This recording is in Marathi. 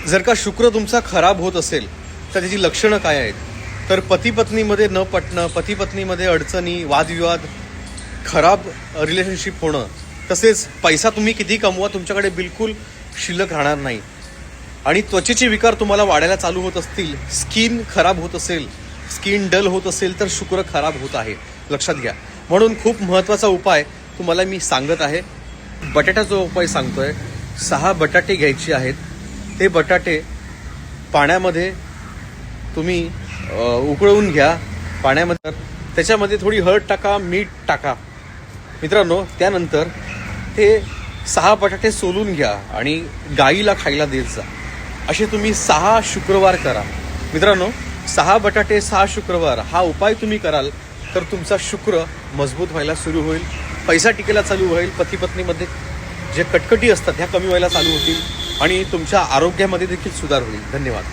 जर का शुक्र तुमचा खराब होत असेल तर त्याची लक्षणं काय आहेत? तर पती पत्नीमध्ये न पटणं, पती पत्नीमध्ये अडचणी, वादविवाद, खराब रिलेशनशिप होणं, तसेच पैसा तुम्ही किती कमवा तुमच्याकडे बिलकुल शिल्लक राहणार नाही, आणि त्वचेचे विकार तुम्हाला वाढायला चालू होत असतील, स्किन खराब होत असेल, स्किन डल होत असेल, तर शुक्र खराब होत आहे, लक्षात घ्या. म्हणून खूप महत्त्वाचा उपाय तुम्हाला मी सांगत आहे. बटाट्याचा उपाय सांगतोय. 6 बटाटे घ्यायचे आहेत. ते बटाटे पाण्यामध्ये तुम्ही उकळवून घ्या. पाण्यामध्ये त्याच्यामध्ये थोडी हळद टाका, मीठ टाका मित्रांनो. त्यानंतर ते 6 बटाटे सोलून घ्या आणि गाईला खायला देत जा. असे तुम्ही 6 शुक्रवार करा मित्रांनो. 6 बटाटे 6 शुक्रवार हा उपाय तुम्ही कराल तर तुमचा शुक्र मजबूत व्हायला सुरू होईल, पैसा टिकायला चालू होईल, पती पत्नीमध्ये जे कटकटी असतात ह्या कमी व्हायला चालू होतील आणि तुमच्या आरोग्यामध्ये देखील सुधार होईल. धन्यवाद.